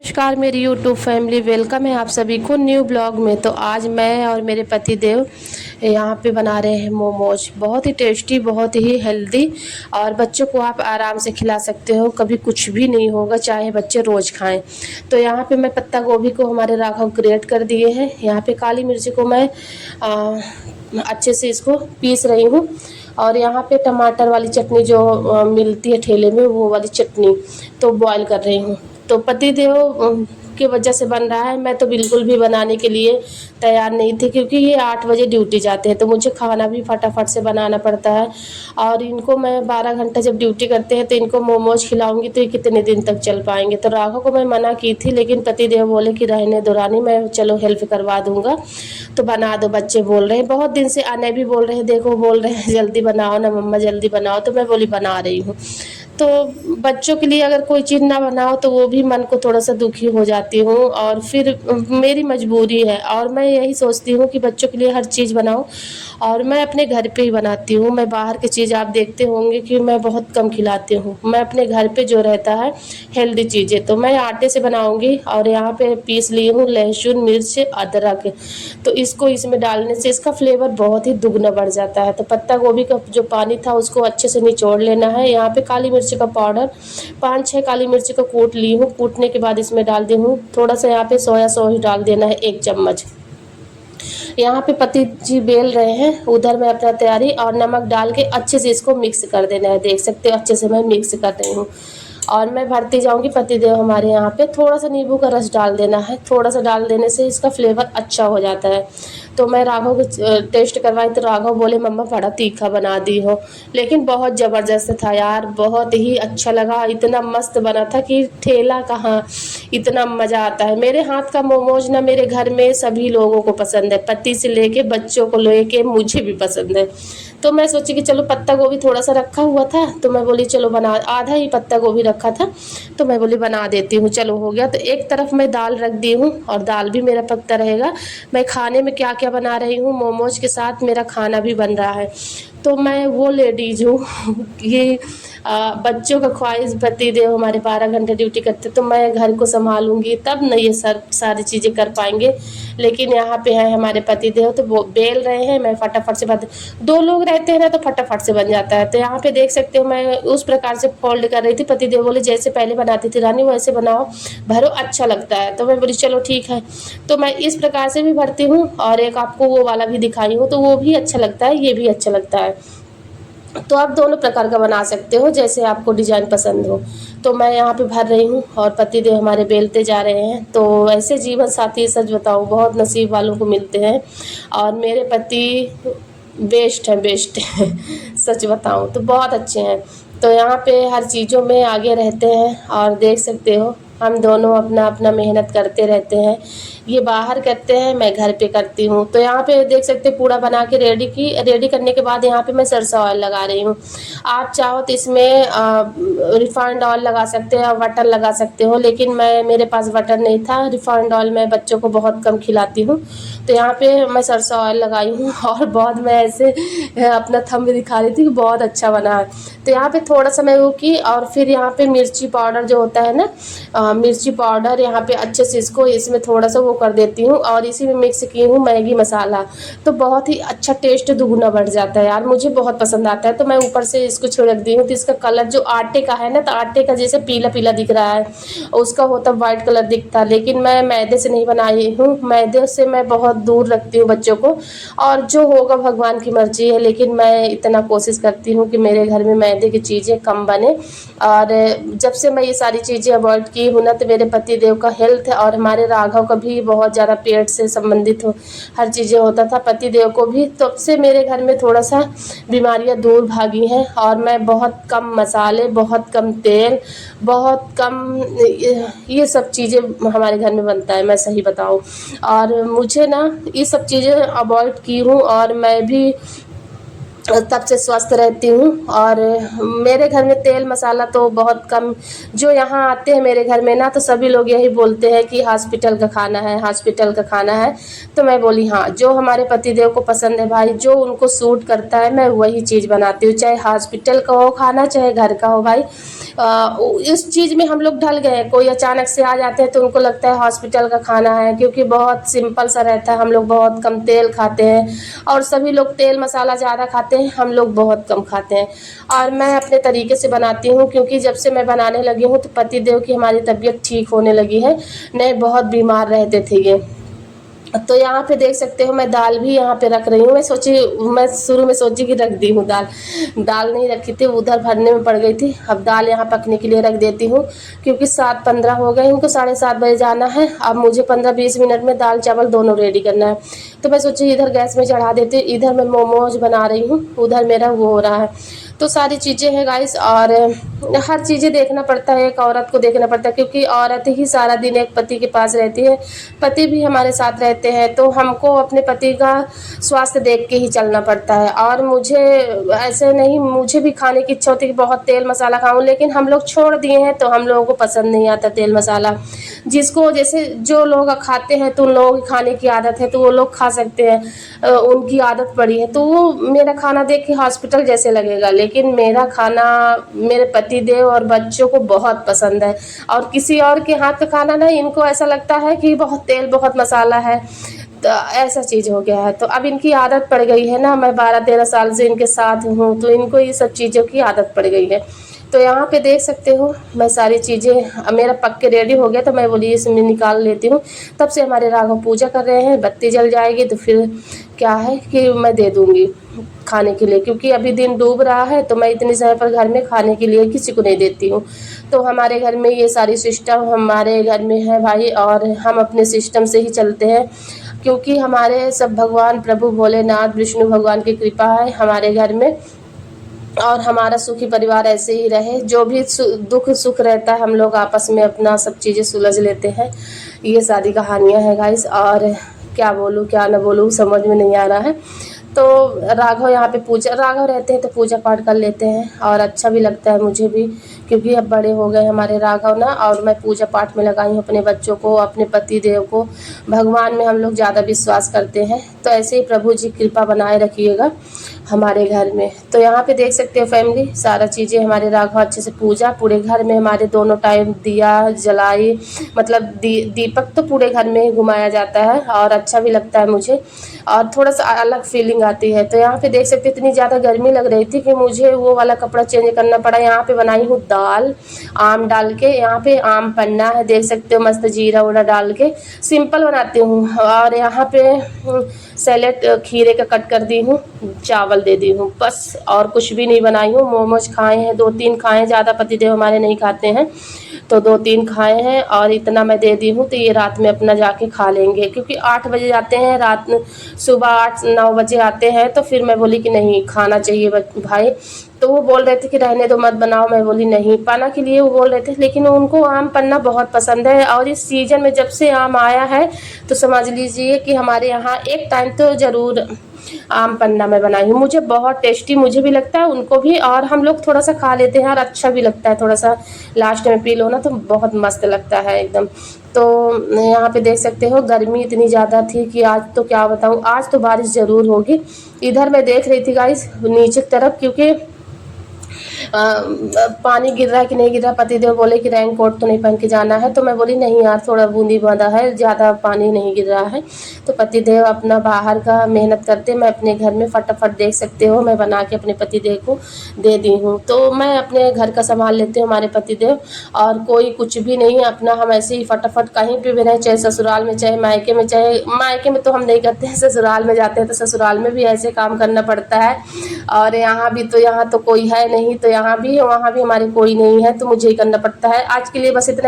नमस्कार मेरी YouTube family, welcome है आप सभी को न्यू ब्लॉग में। तो आज मैं और मेरे पति देव यहाँ पे बना रहे हैं मोमोज। बहुत ही टेस्टी, बहुत ही हेल्दी, और बच्चों को आप आराम से खिला सकते हो। कभी कुछ भी नहीं होगा, चाहे बच्चे रोज़ खाएं। तो यहाँ पे मैं पत्ता गोभी को हमारे राघव ग्रेट कर दिए हैं। यहाँ पे काली मिर्ची को मैं अच्छे से इसको पीस रही हूँ। और यहाँ पे टमाटर वाली चटनी जो मिलती है ठेले में, वो वाली चटनी तो बॉईल कर रही हूँ। तो पतिदेव की वजह से बन रहा है। मैं तो बिल्कुल भी बनाने के लिए तैयार नहीं थी, क्योंकि ये 8 बजे ड्यूटी जाते हैं, तो मुझे खाना भी फटाफट से बनाना पड़ता है। और इनको मैं 12 घंटा जब ड्यूटी करते हैं तो इनको मोमोज खिलाऊंगी तो ये कितने दिन तक चल पाएंगे। तो राघव को मैं मना की थी, लेकिन पतिदेव बोले कि रहने दो रानी, मैं चलो हेल्प करवा दूंगा, तो बना दो। बच्चे बोल रहे हैं, बहुत दिन से आने भी बोल रहे हैं, देखो बोल रहे हैं जल्दी बनाओ ना मम्मा, जल्दी बनाओ। तो मैं बोली बना रही हूँ। तो बच्चों के लिए अगर कोई चीज़ ना बनाओ तो वो भी मन को थोड़ा सा दुखी हो जाती हूँ, और फिर मेरी मजबूरी है। और मैं यही सोचती हूँ कि बच्चों के लिए हर चीज़ बनाऊँ, और मैं अपने घर पे ही बनाती हूँ। मैं बाहर की चीज़, आप देखते होंगे कि मैं बहुत कम खिलाती हूँ। मैं अपने घर पे जो रहता है हेल्दी चीज़ें, तो मैं आटे से बनाऊँगी। और यहाँ पे पीस ली हूँ लहसुन, मिर्च, अदरक। तो इसको इसमें डालने से इसका फ्लेवर बहुत ही दुगना बढ़ जाता है। तो पत्ता गोभी का जो पानी था उसको अच्छे से निचोड़ लेना है। यहाँ पे काली मिर्च का पाउडर 5-6 काली मिर्च को कूट ली हूँ। कूटने के बाद इसमें डाल दी हूँ थोड़ा सा, यहाँ पे सोया सॉस डाल देना है 1 चम्मच। यहाँ पे पति जी बेल रहे हैं, उधर मैं अपना तैयारी, और नमक डाल के अच्छे से इसको मिक्स कर देना है। देख सकते हो अच्छे से मैं मिक्स कर रही हूँ, और मैं भरती जाऊँगी। पतिदेव हमारे यहाँ पे थोड़ा सा नींबू का रस डाल देना है। थोड़ा सा डाल देने से इसका फ्लेवर अच्छा हो जाता है। तो मैं राघव को टेस्ट करवाई तो राघव बोले मम्मा बड़ा तीखा बना दी हो, लेकिन बहुत ज़बरदस्त था यार, बहुत ही अच्छा लगा। इतना मस्त बना था कि ठेला कहाँ, इतना मज़ा आता है। मेरे हाथ का मोमोज ना मेरे घर में सभी लोगों को पसंद है, पति से लेके बच्चों को लेके मुझे भी पसंद है। तो मैं सोची कि चलो पत्ता गोभी थोड़ा सा रखा हुआ था, तो मैं बोली चलो बना, आधा ही पत्ता गोभी रखा था, तो मैं बोली बना देती हूँ। चलो हो गया। तो एक तरफ मैं दाल रख दी हूँ, और दाल भी मेरा पकता रहेगा। मैं खाने में क्या क्या बना रही हूँ, मोमोज के साथ मेरा खाना भी बन रहा है। तो मैं वो लेडीज हूँ कि बच्चों का ख्वाहिश, पति देव हमारे 12 घंटे ड्यूटी करते, तो मैं घर को संभालूंगी तब न ये सारी चीज़ें कर पाएंगे। लेकिन यहाँ पे है हमारे पति देव, तो वो बेल रहे हैं, मैं फटाफट से बन, 2 लोग रहते हैं ना तो फटाफट से बन जाता है। तो यहाँ पे देख सकते हो मैं उस प्रकार से फोल्ड कर रही थी। पति देव बोले जैसे पहले बनाती थी रानी वैसे बनाओ, भरो, अच्छा लगता है। तो मैं बोली चलो ठीक है। तो मैं इस प्रकार से भी भरती हूँ, और एक आपको वो वाला भी दिखाई हूँ, तो वो भी अच्छा लगता है, ये भी अच्छा लगता है। तो आप दोनों प्रकार का बना सकते हो, जैसे आपको डिज़ाइन पसंद हो। तो मैं यहाँ पे भर रही हूँ, और पतिदेव हमारे बेलते जा रहे हैं। तो ऐसे जीवन साथी सच बताऊँ बहुत नसीब वालों को मिलते हैं, और मेरे पति बेस्ट है, बेस्ट है सच बताऊँ तो बहुत अच्छे हैं। तो यहाँ पे हर चीज़ों में आगे रहते हैं, और देख सकते हो हम दोनों अपना अपना मेहनत करते रहते हैं। ये बाहर करते हैं, मैं घर पे करती हूँ। तो यहाँ पे देख सकते पूरा बना के रेडी करने के बाद यहाँ पे मैं सरसों ऑयल लगा रही हूँ। आप चाहो तो इसमें रिफाइंड ऑयल लगा सकते हो, बटर लगा सकते हो, लेकिन मेरे पास बटर नहीं था। रिफाइंड ऑयल मैं बच्चों को बहुत कम खिलाती हूँ, तो यहाँ पे मैं सरसों ऑयल लगाई हूँ। और बहुत मैं ऐसे अपना थंब दिखा रही थी कि बहुत अच्छा बना है। तो यहाँ पे थोड़ा सा मैं वो की, और फिर यहाँ पे मिर्ची पाउडर जो होता है ना, मिर्ची पाउडर यहाँ पे अच्छे से इसको इसमें थोड़ा सा वो कर देती हूँ, और इसी में मिक्स की हूँ मैगी मसाला। तो बहुत ही अच्छा टेस्ट दुगना बढ़ जाता है यार, मुझे बहुत पसंद आता है। तो मैं ऊपर से इसको छिड़क दी हूँ। तो इसका कलर जो आटे का है ना, तो आटे का जैसे पीला पीला दिख रहा है, उसका होता वाइट कलर दिखता, लेकिन मैं मैदे से नहीं बनाई हूँ। मैदे से मैं बहुत दूर रखती हूँ बच्चों को, और जो होगा भगवान की मर्जी है। लेकिन मैं इतना कोशिश करती हूँ कि मेरे घर में मैदे की चीज़ें कम बने। और जब से मैं ये सारी चीज़ें अवॉइड की हूँ ना, तो मेरे पति देव का हेल्थ और हमारे राघव का भी बहुत ज़्यादा पेट से संबंधित हो हर चीज़ें होता था, पति देव को भी। तब से मेरे घर में थोड़ा सा बीमारियां दूर भागी हैं, और मैं बहुत कम मसाले, बहुत कम तेल, बहुत कम ये सब चीज़ें हमारे घर में बनता है, मैं सही बताऊं। और मुझे ना ये सब चीज़ें अवॉइड की हूँ, और मैं भी तब से स्वस्थ रहती हूँ। और मेरे घर में तेल मसाला तो बहुत कम, जो यहाँ आते हैं मेरे घर में ना तो सभी लोग यही बोलते हैं कि हॉस्पिटल का खाना है, हॉस्पिटल का खाना है। तो मैं बोली हाँ, जो हमारे पतिदेव को पसंद है भाई, जो उनको सूट करता है मैं वही चीज़ बनाती हूँ, चाहे हॉस्पिटल का हो खाना चाहे घर का हो भाई। इस चीज़ में हम लोग ढल गए हैं। कोई अचानक से आ जाते हैं तो उनको लगता है हॉस्पिटल का खाना है, क्योंकि बहुत सिंपल सा रहता है। हम लोग बहुत कम तेल खाते हैं और सभी लोग तेल मसाला ज़्यादा खाते हैं, हम लोग बहुत कम खाते हैं। और मैं अपने तरीके से बनाती हूँ, क्योंकि जब से मैं बनाने लगी हूँ तो पतिदेव की हमारी तबीयत ठीक होने लगी है, नहीं बहुत बीमार रहते थे ये। तो यहाँ पे देख सकते हो मैं दाल भी यहाँ पे रख रही हूँ। मैं शुरू में सोची कि रख दी हूँ दाल, दाल नहीं रखी थी, उधर भरने में पड़ गई थी। अब दाल यहाँ पकने के लिए रख देती हूँ, क्योंकि 7:15 हो गए, इनको 7:30 बजे जाना है। अब मुझे 15-20 मिनट में दाल चावल दोनों रेडी करना है। तो मैं सोची इधर गैस में चढ़ा देती हूँ, इधर मैं मोमोज बना रही हूँ, उधर मेरा वो हो रहा है। तो सारी चीज़ें हैं गाइस, और हर चीज़ें देखना पड़ता है, एक औरत को देखना पड़ता है, क्योंकि औरत ही सारा दिन एक पति के पास रहती है, पति भी हमारे साथ रहते हैं। तो हमको अपने पति का स्वास्थ्य देख के ही चलना पड़ता है। और मुझे ऐसे नहीं, मुझे भी खाने की इच्छा होती है कि बहुत तेल मसाला खाऊं, लेकिन हम लोग छोड़ दिए हैं तो हम लोगों को पसंद नहीं आता तेल मसाला। जिसको जैसे जो लोग खाते हैं तो उन लोगों की खाने की आदत है तो वो लोग खा सकते हैं, उनकी आदत पड़ी है, तो वो मेरा खाना देख के हॉस्पिटल जैसे लगेगा। लेकिन मेरा खाना मेरे पति देव और बच्चों को बहुत पसंद है, और किसी और के हाथ का खाना ना इनको ऐसा लगता है कि बहुत तेल बहुत मसाला है, तो ऐसा चीज़ हो गया है। तो अब इनकी आदत पड़ गई है ना, मैं 12-13 साल से इनके साथ हूँ, तो इनको ये सब चीज़ों की आदत पड़ गई है। तो यहाँ पे देख सकते हो मैं सारी चीज़ें, अब मेरा पक के रेडी हो गया तो मैं बोली इसमें निकाल लेती हूँ। तब से हमारे राघव पूजा कर रहे हैं, बत्ती जल जाएगी तो फिर क्या है कि मैं दे दूँगी खाने के लिए, क्योंकि अभी दिन डूब रहा है तो मैं इतने समय पर घर में खाने के लिए किसी को नहीं देती हूँ। तो हमारे घर में ये सारी सिस्टम हमारे घर में है भाई, और हम अपने सिस्टम से ही चलते हैं, क्योंकि हमारे सब भगवान प्रभु भोलेनाथ विष्णु भगवान की कृपा है हमारे घर में। और हमारा सुखी परिवार ऐसे ही रहे, जो भी दुख सुख रहता है हम लोग आपस में अपना सब चीज़ें सुलझ लेते हैं। ये सारी कहानियाँ हैं गाइस, और क्या बोलूँ क्या ना बोलूँ समझ में नहीं आ रहा है। तो राघव यहाँ पे पूजा, राघव रहते हैं तो पूजा पाठ कर लेते हैं, और अच्छा भी लगता है मुझे भी, क्योंकि अब बड़े हो गए हमारे राघव ना, और मैं पूजा पाठ में लगाई हूँ अपने बच्चों को, अपने पति देव को। भगवान में हम लोग ज़्यादा विश्वास करते हैं, तो ऐसे ही प्रभु जी कृपा बनाए रखिएगा हमारे घर में। तो यहाँ पे देख सकते हो फैमिली, सारा चीज़ें हमारे राघव अच्छे से पूजा, पूरे घर में हमारे दोनों टाइम दिया जलाई, मतलब दीपक तो पूरे घर में ही घुमाया जाता है, और अच्छा भी लगता है मुझे, और थोड़ा सा अलग फीलिंग आती है। तो यहाँ पे देख सकते इतनी ज़्यादा गर्मी लग रही थी कि मुझे वो वाला कपड़ा चेंज करना पड़ा। यहाँ पे बनाई हूँ दाल आम डाल के, यहाँ पे आम पन्ना है देख सकते हो, मस्त जीरा उरा डाल के सिंपल बनाती हूँ। और यहाँ पे सैलेड खीरे का कट कर दी हूँ, चावल दे दी हूँ, बस और कुछ भी नहीं बनाई हूँ। मोमोज खाए हैं 2-3 खाए हैं, ज़्यादा पतिदेव हमारे नहीं खाते हैं, तो 2-3 खाए हैं, और इतना मैं दे दी हूँ। तो ये रात में अपना जाके खा लेंगे, क्योंकि 8 बजे जाते हैं रात, सुबह 8-9 बजे आते हैं। तो फिर मैं बोली कि नहीं खाना चाहिए भाई। तो वो बोल रहे थे कि रहने दो मत बनाओ, मैं बोली नहीं, पाना के लिए वो बोल रहे थे, लेकिन उनको आम पन्ना बहुत पसंद है। और इस सीजन में जब से आम आया है तो समझ लीजिए कि हमारे यहाँ एक टाइम तो ज़रूर आम पन्ना मैं बनाई हूँ। मुझे बहुत टेस्टी मुझे भी लगता है, उनको भी, और हम लोग थोड़ा सा खा लेते हैं और अच्छा भी लगता है, थोड़ा सा लास्ट में पी लो ना तो बहुत मस्त लगता है एकदम। तो यहाँ पे देख सकते हो गर्मी इतनी ज़्यादा थी कि आज तो क्या बताऊँ, आज तो बारिश ज़रूर होगी। इधर मैं देख रही थी गाइस नीचे की तरफ, क्योंकि पानी गिर रहा है कि नहीं गिर रहा। पतिदेव बोले कि रेन कोट तो नहीं पहन के जाना है, तो मैं बोली नहीं यार थोड़ा बूंदी बांदा है, ज़्यादा पानी नहीं गिर रहा है। तो पतिदेव अपना बाहर का मेहनत करते, मैं अपने घर में फटाफट देख सकते हो मैं बना के अपने पतिदेव को दे दी हूँ। तो मैं अपने घर का संभाल लेते हूँ हमारे पतिदेव, और कोई कुछ भी नहीं, अपना हम ऐसे ही फटाफट कहीं पे भी रहें, चाहे ससुराल में चाहे मायके में, चाहे मायके में तो हम नहीं करते हैं, ससुराल में जाते हैं तो ससुराल में भी ऐसे काम करना पड़ता है। और यहाँ भी तो यहाँ तो कोई है नहीं, तो यहाँ भी वहाँ भी हमारे कोई नहीं है, तो मुझे ही करना पड़ता है। आज के लिए बस इतना।